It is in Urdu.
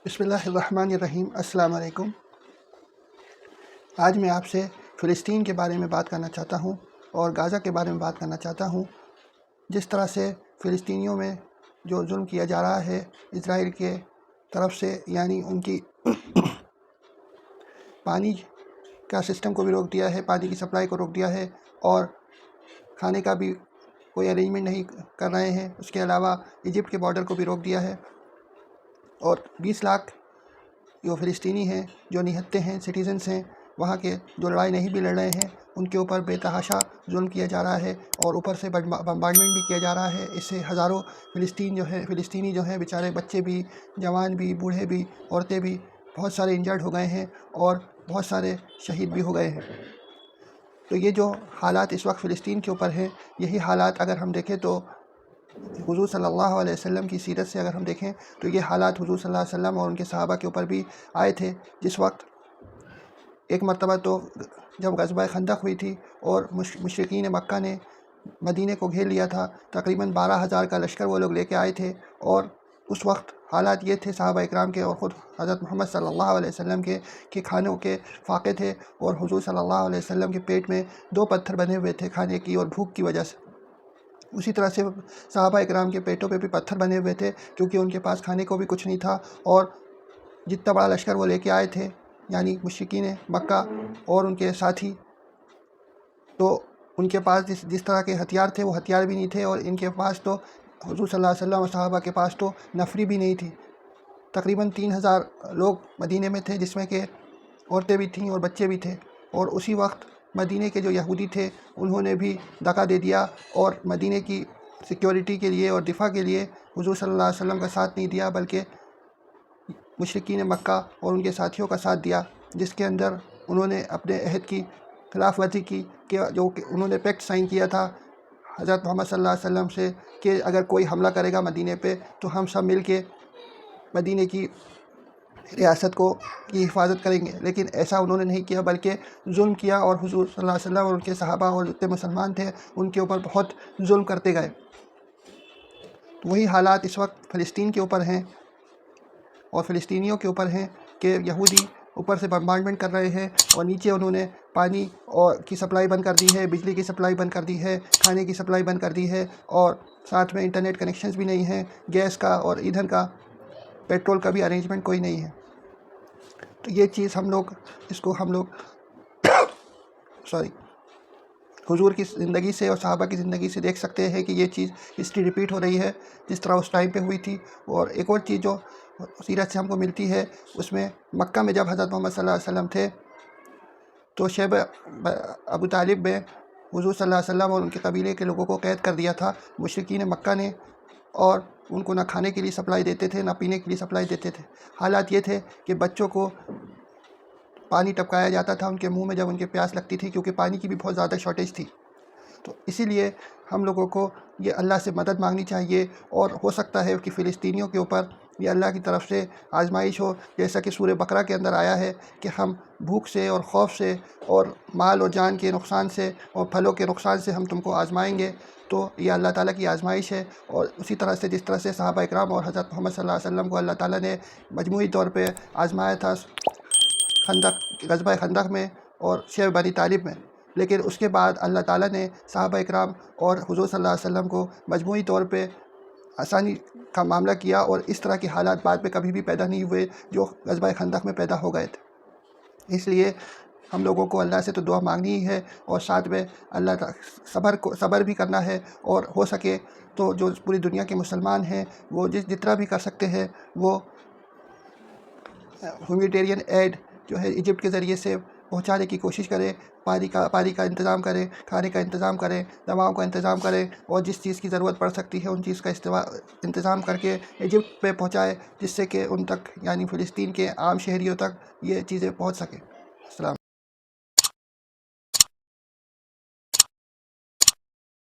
بسم اللہ الرحمن الرحیم۔ السلام علیکم۔ آج میں آپ سے فلسطین کے بارے میں بات کرنا چاہتا ہوں اور غزہ کے بارے میں بات کرنا چاہتا ہوں۔ جس طرح سے فلسطینیوں میں جو ظلم کیا جا رہا ہے اسرائیل کے طرف سے، یعنی ان کی پانی کا سسٹم کو بھی روک دیا ہے، پانی کی سپلائی کو روک دیا ہے اور کھانے کا بھی کوئی ارینجمنٹ نہیں کر رہے ہیں۔ اس کے علاوہ ایجپٹ کے بارڈر کو بھی روک دیا ہے اور 20 لاکھ جو فلسطینی ہیں، جو نہتے ہیں، سٹیزنس ہیں وہاں کے، جو لڑائی نہیں بھی لڑ رہے ہیں، ان کے اوپر بے تحاشا ظلم کیا جا رہا ہے اور اوپر سے بمبارڈمنٹ بھی کیا جا رہا ہے۔ اس سے ہزاروں فلسطینی جو ہیں بیچارے، بچے بھی، جوان بھی، بوڑھے بھی، عورتیں بھی، بہت سارے انجرڈ ہو گئے ہیں اور بہت سارے شہید بھی ہو گئے ہیں۔ تو یہ جو حالات اس وقت فلسطین کے اوپر ہیں، یہی حالات اگر ہم دیکھیں تو حضور صلی اللہ علیہ وسلم کی سیرت سے اگر ہم دیکھیں تو یہ حالات حضور صلی اللہ علیہ وسلم اور ان کے صحابہ کے اوپر بھی آئے تھے۔ جس وقت ایک مرتبہ تو جب غزوہ خندق ہوئی تھی اور مشرکین مکہ نے مدینے کو گھیر لیا تھا، تقریباً 12,000 کا لشکر وہ لوگ لے کے آئے تھے، اور اس وقت حالات یہ تھے صحابہ اکرام کے اور خود حضرت محمد صلی اللہ علیہ وسلم کے کہ کھانوں کے فاقے تھے، اور حضور صلی اللہ علیہ وسلم کے پیٹ میں 2 پتھر بنے ہوئے تھے کھانے کی اور بھوک کی وجہ سے۔ اسی طرح سے صحابہ اکرام کے پیٹوں پہ بھی پتھر بنے ہوئے تھے، کیونکہ ان کے پاس کھانے کو بھی کچھ نہیں تھا، اور جتنا بڑا لشکر وہ لے کے آئے تھے، یعنی مشرکین مکہ اور ان کے ساتھی، تو ان کے پاس جس طرح کے ہتھیار تھے وہ ہتھیار بھی نہیں تھے، اور ان کے پاس تو حضور صلی اللہ علیہ وسلم اور صحابہ کے پاس تو نفری بھی نہیں تھی۔ تقریباً 3,000 لوگ مدینے میں تھے، جس میں کہ عورتیں بھی تھیں اور بچے بھی تھے، اور اسی وقت مدینے کے جو یہودی تھے انہوں نے بھی دھکا دے دیا اور مدینے کی سیکیورٹی کے لیے اور دفاع کے لیے حضور صلی اللہ علیہ وسلم کا ساتھ نہیں دیا، بلکہ مشرکین مکہ اور ان کے ساتھیوں کا ساتھ دیا، جس کے اندر انہوں نے اپنے عہد کی خلاف ورزی کی کہ جو کہ انہوں نے پیکٹ سائن کیا تھا حضرت محمد صلی اللہ علیہ وسلم سے کہ اگر کوئی حملہ کرے گا مدینے پہ تو ہم سب مل کے مدینے کی ریاست کی حفاظت کریں گے، لیکن ایسا انہوں نے نہیں کیا، بلکہ ظلم کیا، اور حضور صلی اللہ علیہ وسلم اور ان کے صحابہ اور جتنے مسلمان تھے ان کے اوپر بہت ظلم کرتے گئے۔ وہی حالات اس وقت فلسطین کے اوپر ہیں اور فلسطینیوں کے اوپر ہیں کہ یہودی اوپر سے بمبارڈمنٹ کر رہے ہیں اور نیچے انہوں نے پانی کی سپلائی بند کر دی ہے، بجلی کی سپلائی بند کر دی ہے، کھانے کی سپلائی بند کر دی ہے، اور ساتھ میں انٹرنیٹ کنیکشنز بھی نہیں ہیں، گیس کا اور ایندھن کا، پیٹرول کا بھی ارینجمنٹ کوئی نہیں ہے۔ تو یہ چیز ہم لوگ حضور کی زندگی سے اور صحابہ کی زندگی سے دیکھ سکتے ہیں کہ یہ چیز ہسٹری ریپیٹ ہو رہی ہے جس طرح اس ٹائم پہ ہوئی تھی۔ اور ایک اور چیز جو سیرت سے ہم کو ملتی ہے، اس میں مکہ میں جب حضرت محمد صلی اللہ علیہ وسلم تھے تو شیب ابو طالب میں حضور صلی اللہ علیہ وسلم اور ان کے قبیلے کے لوگوں کو قید کر دیا تھا مشرکین مکہ نے، اور ان کو نہ کھانے کے لیے سپلائی دیتے تھے نہ پینے کے لیے سپلائی دیتے تھے۔ حالات یہ تھے کہ بچوں کو پانی ٹپکایا جاتا تھا ان کے منہ میں جب ان کے پیاس لگتی تھی، کیونکہ پانی کی بھی بہت زیادہ شارٹیج تھی۔ تو اسی لیے ہم لوگوں کو یہ اللہ سے مدد مانگنی چاہیے، اور ہو سکتا ہے کہ فلسطینیوں کے اوپر یہ اللہ کی طرف سے آزمائش ہو، جیسا کہ سورہ بقرہ کے اندر آیا ہے کہ ہم بھوک سے اور خوف سے اور مال اور جان کے نقصان سے اور پھلوں کے نقصان سے ہم تم کو آزمائیں گے۔ تو یہ اللہ تعالیٰ کی آزمائش ہے، اور اسی طرح سے جس طرح سے صحابہ اکرام اور حضرت محمد صلی اللہ علیہ وسلم کو اللہ تعالیٰ نے مجموعی طور پہ آزمایا تھا غزوہ خندق میں اور شیب بنی طالب میں، لیکن اس کے بعد اللہ تعالیٰ نے صحابہ اکرام اور حضور صلی اللہ علیہ وسلم کو مجموعی طور پہ آسانی کا معاملہ کیا، اور اس طرح کے حالات بعد میں کبھی بھی پیدا نہیں ہوئے جو غزوہ خندق میں پیدا ہو گئے تھے۔ اس لیے ہم لوگوں کو اللہ سے تو دعا مانگنی ہی ہے، اور ساتھ میں اللہ صبر بھی کرنا ہے، اور ہو سکے تو جو پوری دنیا کے مسلمان ہیں وہ جتنا بھی کر سکتے ہیں وہ ہیومینیٹیرین ایڈ جو ہے ایجپٹ کے ذریعے سے پہنچانے کی کوشش کریں، پانی کا انتظام کریں، کھانے کا انتظام کریں، دواؤں کا انتظام کریں، اور جس چیز کی ضرورت پڑ سکتی ہے ان چیز کا انتظام کر کے ایجپٹ پہ پہنچائے، جس سے کہ ان تک، یعنی فلسطین کے عام شہریوں تک یہ چیزیں پہنچ سکیں۔ السلام